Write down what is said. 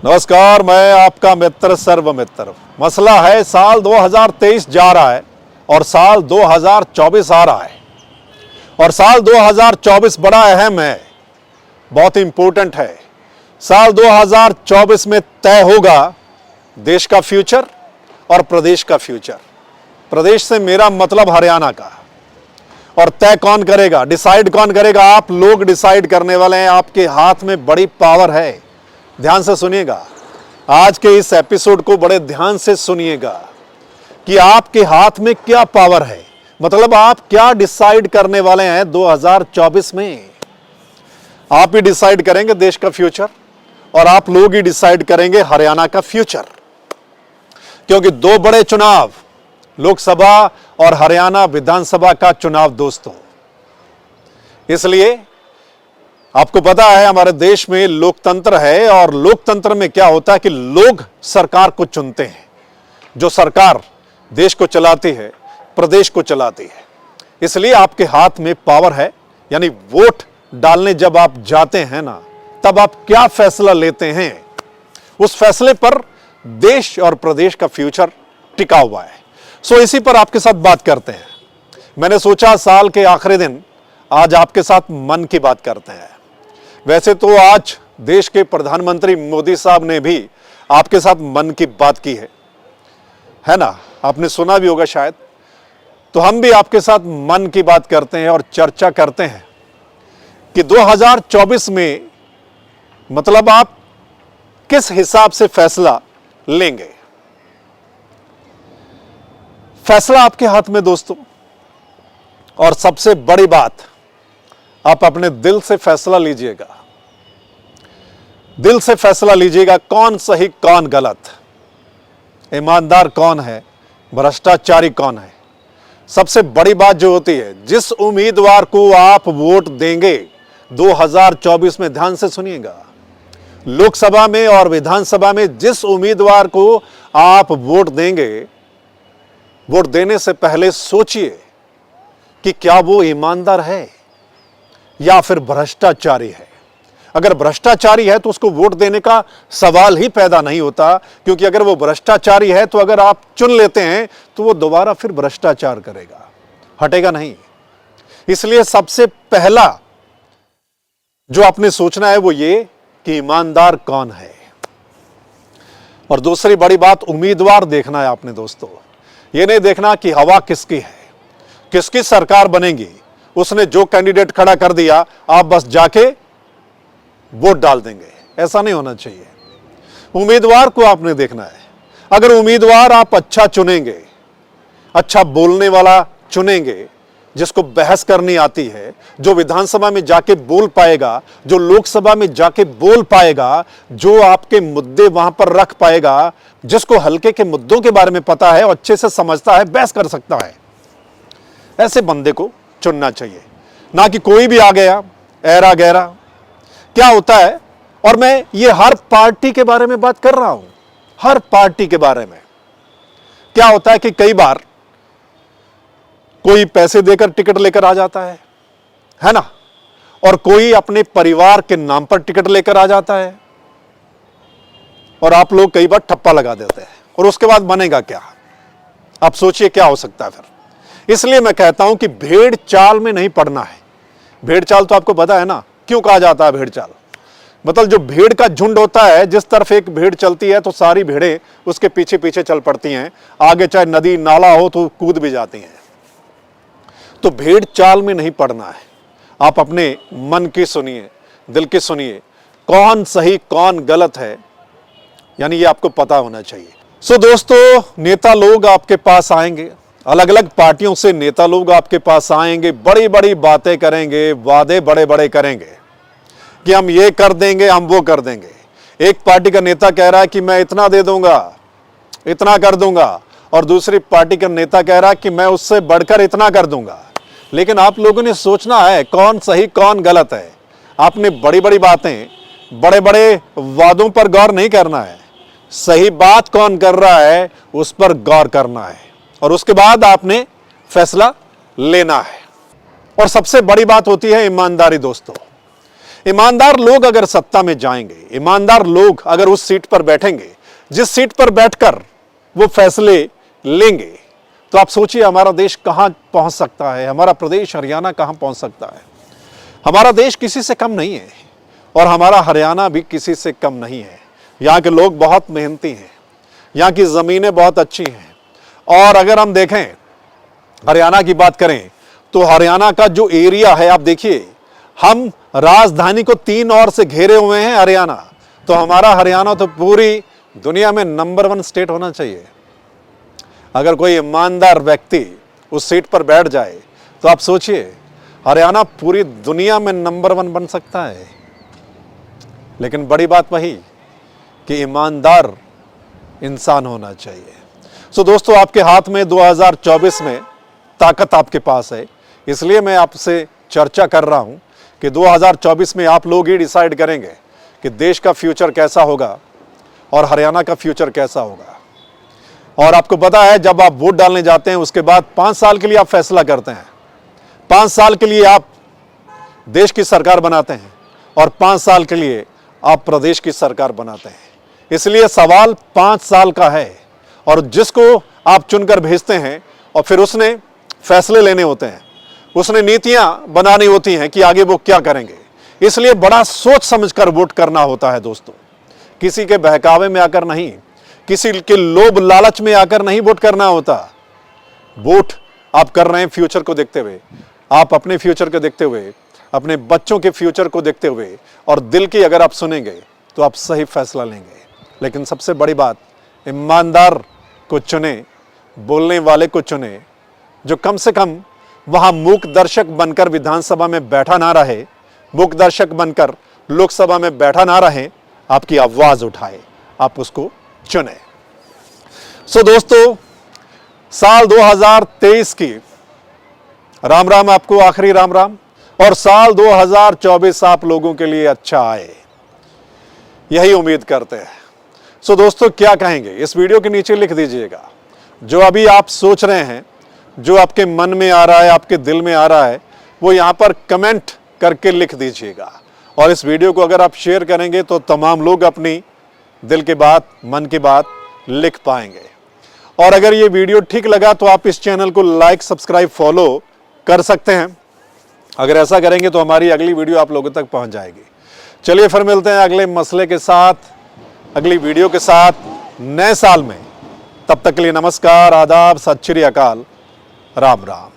नमस्कार, मैं आपका मित्र सर्वमित्र। मसला है साल 2023 जा रहा है और साल 2024 आ रहा है और साल 2024 बड़ा अहम है, बहुत इंपॉर्टेंट है। साल 2024 में तय होगा देश का फ्यूचर और प्रदेश का फ्यूचर। प्रदेश से मेरा मतलब हरियाणा का। और तय कौन करेगा, डिसाइड कौन करेगा? आप लोग डिसाइड करने वाले हैं। आपके हाथ में बड़ी पावर है। ध्यान से सुनिएगा, आज के इस एपिसोड को बड़े ध्यान से सुनिएगा कि आपके हाथ में क्या पावर है, मतलब आप क्या डिसाइड करने वाले हैं 2024 में। आप ही डिसाइड करेंगे देश का फ्यूचर और आप लोग ही डिसाइड करेंगे हरियाणा का फ्यूचर, क्योंकि दो बड़े चुनाव, लोकसभा और हरियाणा विधानसभा का चुनाव दोस्तों। इसलिए आपको पता है हमारे देश में लोकतंत्र है और लोकतंत्र में क्या होता है कि लोग सरकार को चुनते हैं। जो सरकार देश को चलाती है, प्रदेश को चलाती है। इसलिए आपके हाथ में पावर है, यानी वोट डालने जब आप जाते हैं ना, तब आप क्या फैसला लेते हैं, उस फैसले पर देश और प्रदेश का फ्यूचर टिका हुआ है। सो इसी पर आपके साथ बात करते हैं। मैंने सोचा साल के आखिरी दिन आज आपके साथ मन की बात करते हैं। वैसे तो आज देश के प्रधानमंत्री मोदी साहब ने भी आपके साथ मन की बात की है ना, आपने सुना भी होगा शायद। तो हम भी आपके साथ मन की बात करते हैं और चर्चा करते हैं कि 2024 में मतलब आप किस हिसाब से फैसला लेंगे। फैसला आपके हाथ में दोस्तों। और सबसे बड़ी बात, आप अपने दिल से फैसला लीजिएगा। दिल से फैसला लीजिएगा, कौन सही कौन गलत, ईमानदार कौन है, भ्रष्टाचारी कौन है। सबसे बड़ी बात जो होती है, जिस उम्मीदवार को आप वोट देंगे 2024 में, ध्यान से सुनिएगा, लोकसभा में और विधानसभा में जिस उम्मीदवार को आप वोट देंगे, वोट देने से पहले सोचिए कि क्या वो ईमानदार है या फिर भ्रष्टाचारी है। अगर भ्रष्टाचारी है तो उसको वोट देने का सवाल ही पैदा नहीं होता, क्योंकि अगर वो भ्रष्टाचारी है तो अगर आप चुन लेते हैं तो वो दोबारा फिर भ्रष्टाचार करेगा, हटेगा नहीं। इसलिए सबसे पहला जो आपने सोचना है वो ये कि ईमानदार कौन है। और दूसरी बड़ी बात, उम्मीदवार देखना है आपने दोस्तों। ये नहीं देखना कि हवा किसकी है, किसकी सरकार बनेगी, उसने जो कैंडिडेट खड़ा कर दिया आप बस जाके वोट डाल देंगे, ऐसा नहीं होना चाहिए। उम्मीदवार को आपने देखना है। अगर उम्मीदवार आप अच्छा चुनेंगे, अच्छा बोलने वाला चुनेंगे, जिसको बहस करनी आती है, जो विधानसभा में जाके बोल पाएगा, जो लोकसभा में जाके बोल पाएगा, जो आपके मुद्दे वहां पर रख पाएगा, जिसको हल्के के मुद्दों के बारे में पता है और अच्छे से समझता है, बहस कर सकता है, ऐसे बंदे को चुनना चाहिए। ना कि कोई भी आ गया ऐरा गहरा। क्या होता है, और मैं ये हर पार्टी के बारे में बात कर रहा हूं, हर पार्टी के बारे में। क्या होता है कि कई बार कोई पैसे देकर टिकट लेकर आ जाता है ना, और कोई अपने परिवार के नाम पर टिकट लेकर आ जाता है और आप लोग कई बार ठप्पा लगा देते हैं, और उसके बाद बनेगा क्या? आप सोचिए क्या हो सकता है फिर। इसलिए मैं कहता हूं कि भेड़ चाल में नहीं पड़ना है। भेड़ चाल तो आपको पता है ना क्यों कहा जाता है भेड़ चाल। मतलब जो भेड़ का झुंड होता है, जिस तरफ एक भेड़ चलती है तो सारी भेड़ें उसके पीछे पीछे चल पड़ती हैं, आगे चाहे नदी नाला हो तो कूद भी जाती हैं। तो भेड़ चाल में नहीं पड़ना है। आप अपने मन की सुनिए, दिल की सुनिए, कौन सही कौन गलत है, यानी ये आपको पता होना चाहिए। सो दोस्तों, नेता लोग आपके पास आएंगे, अलग अलग पार्टियों से नेता लोग आपके पास आएंगे, बड़ी बड़ी बातें करेंगे, वादे बड़े बड़े करेंगे कि हम ये कर देंगे, हम वो कर देंगे। एक पार्टी का नेता कह रहा है कि मैं इतना दे दूंगा, इतना कर दूंगा, और दूसरी पार्टी का नेता कह रहा है कि मैं उससे बढ़कर इतना कर दूंगा। लेकिन आप लोगों ने सोचना है कौन सही कौन गलत है। आपने बड़ी बड़ी बातें, बड़े बड़े वादों पर गौर नहीं करना है। सही बात कौन कर रहा है उस पर गौर करना है, और उसके बाद आपने फैसला लेना है। और सबसे बड़ी बात होती है ईमानदारी दोस्तों। ईमानदार लोग अगर सत्ता में जाएंगे, ईमानदार लोग अगर उस सीट पर बैठेंगे जिस सीट पर बैठकर वो फैसले लेंगे, तो आप सोचिए हमारा देश कहां पहुंच सकता है, हमारा प्रदेश हरियाणा कहां पहुंच सकता है। हमारा देश किसी से कम नहीं है और हमारा हरियाणा भी किसी से कम नहीं है। यहाँ के लोग बहुत मेहनती हैं, यहाँ की ज़मीनें बहुत अच्छी हैं। और अगर हम देखें हरियाणा की बात करें तो हरियाणा का जो एरिया है, आप देखिए, हम राजधानी को 3 ओर से घेरे हुए हैं हरियाणा। तो हमारा हरियाणा तो पूरी दुनिया में नंबर 1 स्टेट होना चाहिए। अगर कोई ईमानदार व्यक्ति उस सीट पर बैठ जाए तो आप सोचिए हरियाणा पूरी दुनिया में नंबर 1 बन सकता है। लेकिन बड़ी बात वही कि ईमानदार इंसान होना चाहिए। सो दोस्तों, आपके हाथ में 2024 में ताकत आपके पास है, इसलिए मैं आपसे चर्चा कर रहा हूं कि 2024 में आप लोग ही डिसाइड करेंगे कि देश का फ्यूचर कैसा होगा और हरियाणा का फ्यूचर कैसा होगा। और आपको पता है, जब आप वोट डालने जाते हैं उसके बाद 5 साल के लिए आप फैसला करते हैं, 5 साल के लिए आप देश की सरकार बनाते हैं और 5 साल के लिए आप प्रदेश की सरकार बनाते हैं। इसलिए सवाल 5 साल का है और जिसको आप चुनकर भेजते हैं और फिर उसने फैसले लेने होते हैं, उसने नीतियां बनानी होती हैं कि आगे वो क्या करेंगे। इसलिए बड़ा सोच समझकर वोट करना होता है दोस्तों। किसी के बहकावे में आकर नहीं, किसी के लोभ लालच में आकर नहीं वोट करना होता। वोट आप कर रहे हैं फ्यूचर को देखते हुए, आप अपने फ्यूचर को देखते हुए, अपने बच्चों के फ्यूचर को देखते हुए, और दिल की अगर आप सुनेंगे तो आप सही फैसला लेंगे। लेकिन सबसे बड़ी बात, ईमानदार को चुने, बोलने वाले को चुने, जो कम से कम वहां मूक दर्शक बनकर विधानसभा में बैठा ना रहे, मूक दर्शक बनकर लोकसभा में बैठा ना रहे, आपकी आवाज उठाए, आप उसको चुने। सो दोस्तों, साल 2023 की राम राम आपको, आखिरी राम राम, और साल 2024 आप लोगों के लिए अच्छा आए, यही उम्मीद करते हैं। सो दोस्तों, क्या कहेंगे इस वीडियो के नीचे लिख दीजिएगा। जो अभी आप सोच रहे हैं, जो आपके मन में आ रहा है, आपके दिल में आ रहा है, वो यहाँ पर कमेंट करके लिख दीजिएगा। और इस वीडियो को अगर आप शेयर करेंगे तो तमाम लोग अपनी दिल की बात, मन की बात लिख पाएंगे। और अगर ये वीडियो ठीक लगा तो आप इस चैनल को लाइक, सब्सक्राइब, फॉलो कर सकते हैं। अगर ऐसा करेंगे तो हमारी अगली वीडियो आप लोगों तक पहुंच जाएगी। चलिए फिर मिलते हैं अगले मसले के साथ, अगली वीडियो के साथ, नए साल में। तब तक के लिए नमस्कार, आदाब, सत श्री अकाल, राम राम।